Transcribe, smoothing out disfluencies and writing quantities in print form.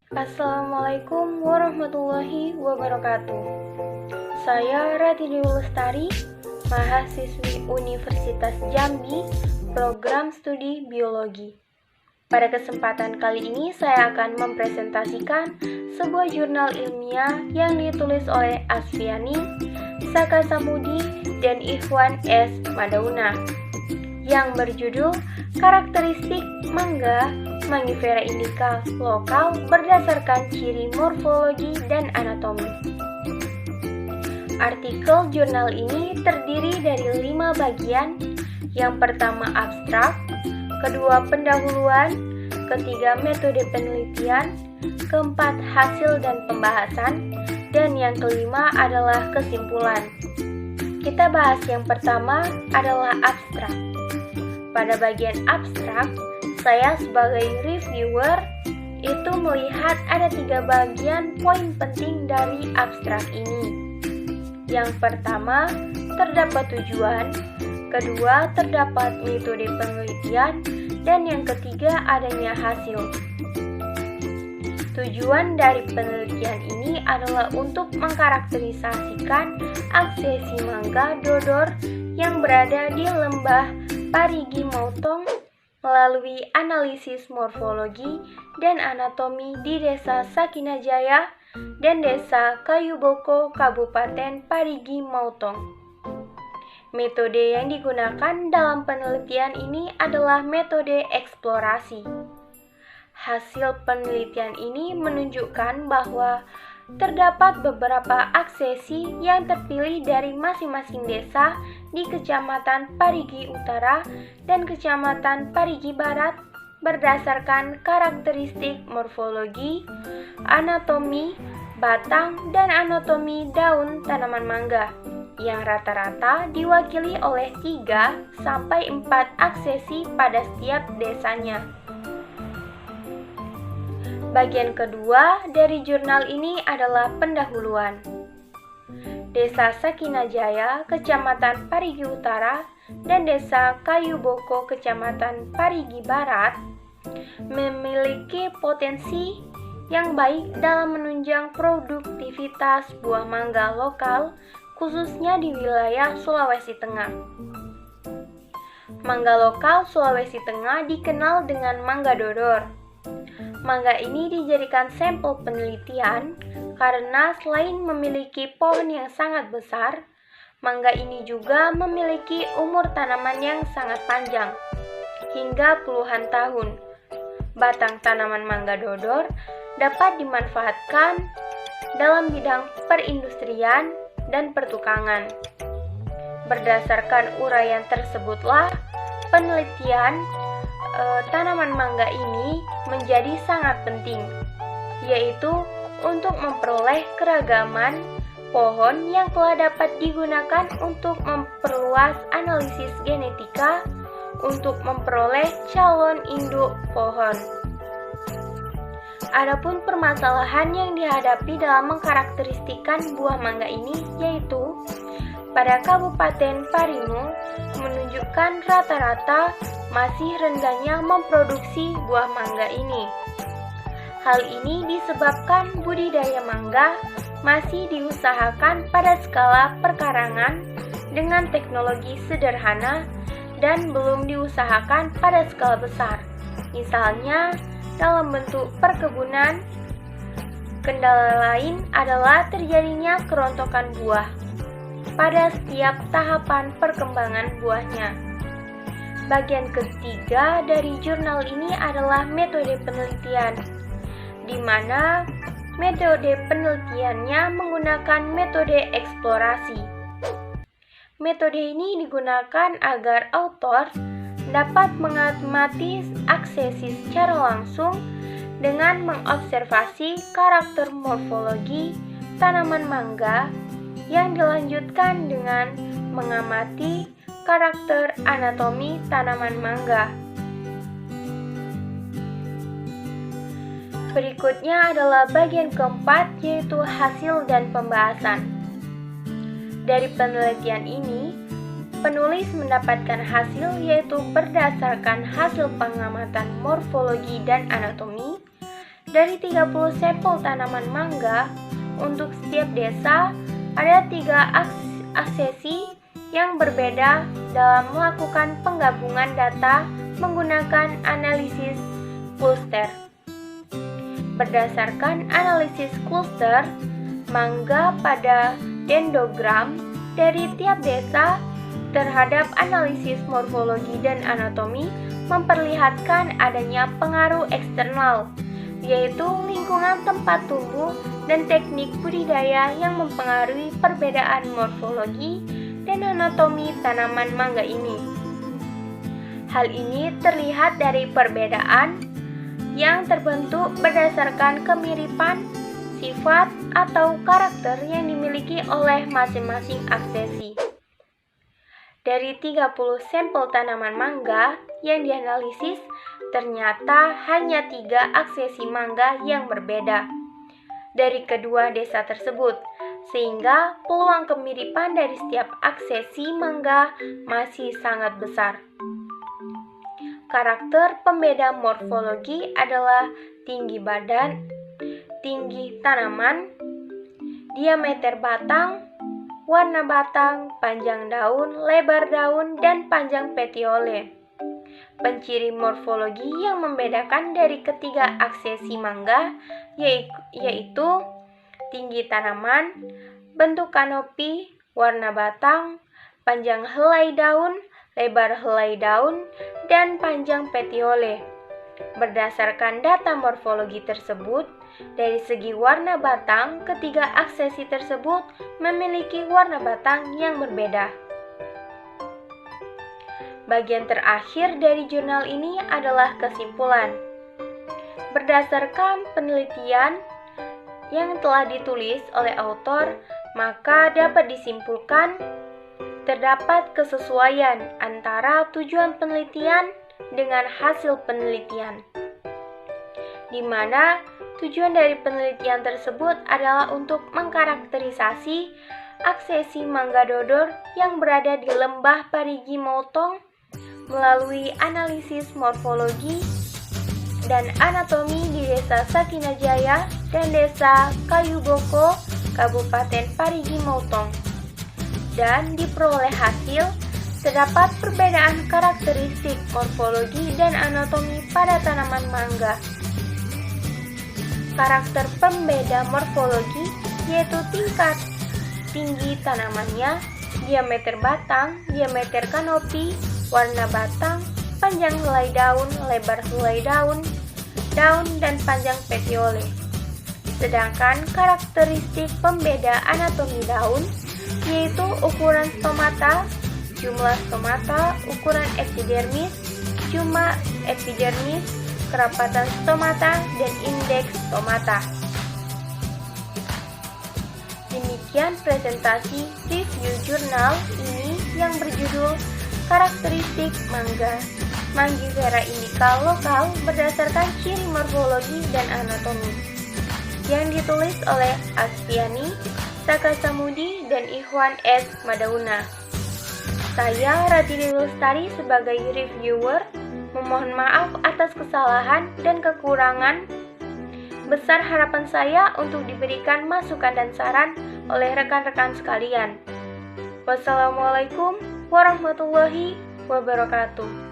Assalamualaikum warahmatullahi wabarakatuh. Saya Radini Lestari, mahasiswi Universitas Jambi, program studi biologi. Pada kesempatan kali ini saya akan mempresentasikan sebuah jurnal ilmiah yang ditulis oleh Asfiani, Saka Samudi, dan Ikhwan S. Madauna yang berjudul Karakteristik Mangga Mangifera indica lokal berdasarkan ciri morfologi dan anatomi. Artikel jurnal ini terdiri dari 5 bagian. Yang pertama abstrak, kedua pendahuluan, ketiga metode penelitian, keempat hasil dan pembahasan, dan yang kelima adalah kesimpulan. Kita bahas yang pertama adalah abstrak. Pada bagian abstrak, saya sebagai reviewer itu melihat ada 3 bagian poin penting dari abstrak ini. Yang pertama, terdapat tujuan, kedua, terdapat metode penelitian, dan yang ketiga, adanya hasil. Tujuan dari penelitian ini adalah untuk mengkarakterisasikan aksesi mangga dodor yang berada di lembah Parigi Motong melalui analisis morfologi dan anatomi di Desa Sakinajaya dan Desa Kayuboko, Kabupaten Parigi Motong. Metode yang digunakan dalam penelitian ini adalah metode eksplorasi. Hasil penelitian ini menunjukkan bahwa terdapat beberapa aksesi yang terpilih dari masing-masing desa di Kecamatan Parigi Utara dan Kecamatan Parigi Barat berdasarkan karakteristik morfologi, anatomi, batang, dan anatomi daun tanaman mangga yang rata-rata diwakili oleh 3-4 aksesi pada setiap desanya. Bagian kedua dari jurnal ini adalah pendahuluan. Desa Sakinajaya, Kecamatan Parigi Utara, dan Desa Kayuboko, Kecamatan Parigi Barat, memiliki potensi yang baik dalam menunjang produktivitas buah mangga lokal, khususnya di wilayah Sulawesi Tengah. Mangga lokal Sulawesi Tengah dikenal dengan mangga dodor. Mangga ini dijadikan sampel penelitian karena selain memiliki pohon yang sangat besar, mangga ini juga memiliki umur tanaman yang sangat panjang, hingga puluhan tahun. Batang tanaman mangga dodor dapat dimanfaatkan dalam bidang perindustrian dan pertukangan. Berdasarkan uraian tersebutlah, penelitian tanaman mangga ini menjadi sangat penting, yaitu untuk memperoleh keragaman pohon yang telah dapat digunakan untuk memperluas analisis genetika untuk memperoleh calon induk pohon. Adapun permasalahan yang dihadapi dalam mengkarakteristikan buah mangga ini yaitu pada Kabupaten Parimo menunjukkan rata-rata masih rendahnya memproduksi buah mangga ini. Hal ini disebabkan budidaya mangga masih diusahakan pada skala perkarangan dengan teknologi sederhana dan belum diusahakan pada skala besar, misalnya dalam bentuk perkebunan. Kendala lain adalah terjadinya kerontokan buah pada setiap tahapan perkembangan buahnya. Bagian ketiga dari jurnal ini adalah metode penelitian, di mana metode penelitiannya menggunakan metode eksplorasi. Metode ini digunakan agar autor dapat mengamati aksesi secara langsung dengan mengobservasi karakter morfologi tanaman mangga yang dilanjutkan dengan mengamati karakter anatomi tanaman mangga. Berikutnya adalah bagian keempat, yaitu hasil dan pembahasan. Dari penelitian ini, penulis mendapatkan hasil yaitu berdasarkan hasil pengamatan morfologi dan anatomi Dari 30 sampel tanaman mangga, untuk setiap desa ada 3 aksesi yang berbeda dalam melakukan penggabungan data menggunakan analisis cluster. Berdasarkan analisis cluster, mangga pada dendrogram dari tiap desa terhadap analisis morfologi dan anatomi memperlihatkan adanya pengaruh eksternal, yaitu lingkungan tempat tumbuh dan teknik budidaya yang mempengaruhi perbedaan morfologi dan anatomi tanaman mangga ini. Hal ini terlihat dari perbedaan yang terbentuk berdasarkan kemiripan, sifat, atau karakter yang dimiliki oleh masing-masing aksesi. Dari 30 sampel tanaman mangga yang dianalisis, ternyata hanya 3 aksesi mangga yang berbeda dari kedua desa tersebut, sehingga peluang kemiripan dari setiap aksesi mangga masih sangat besar. Karakter pembeda morfologi adalah tinggi badan, tinggi tanaman, diameter batang, warna batang, panjang daun, lebar daun, dan panjang petiole. Penciri morfologi yang membedakan dari ketiga aksesi mangga yaitu tinggi tanaman, bentuk kanopi, warna batang, panjang helai daun, lebar helai daun, dan panjang petiole. Berdasarkan data morfologi tersebut, dari segi warna batang, ketiga aksesi tersebut memiliki warna batang yang berbeda. Bagian terakhir dari jurnal ini adalah kesimpulan. Berdasarkan penelitian yang telah ditulis oleh autor, maka dapat disimpulkan terdapat kesesuaian antara tujuan penelitian dengan hasil penelitian, di mana tujuan dari penelitian tersebut adalah untuk mengkarakterisasi aksesi mangga dodor yang berada di lembah Parigi Motong melalui analisis morfologi dan anatomi di Desa Sakinajaya dan Desa Kayuboko, Kabupaten Parigi Motong. Dan diperoleh hasil, terdapat perbedaan karakteristik morfologi dan anatomi pada tanaman mangga. Karakter pembeda morfologi yaitu tingkat tinggi tanamannya, diameter batang, diameter kanopi, warna batang, panjang helai daun, lebar helai daun, dan panjang petiole. Sedangkan karakteristik pembeda anatomi daun yaitu ukuran stomata, jumlah stomata, ukuran epidermis, jumlah epidermis, kerapatan stomata, dan indeks stomata. Demikian presentasi review jurnal ini yang berjudul Karakteristik Mangga Mangifera indica lokal berdasarkan ciri morfologi dan anatomi, yang ditulis oleh Astiani, Saka Samudi, dan Ikhwan S. Madauna. Saya Ratini Lestari sebagai reviewer memohon maaf atas kesalahan dan kekurangan. Besar harapan saya untuk diberikan masukan dan saran oleh rekan-rekan sekalian. Wassalamualaikum warahmatullahi wabarakatuh.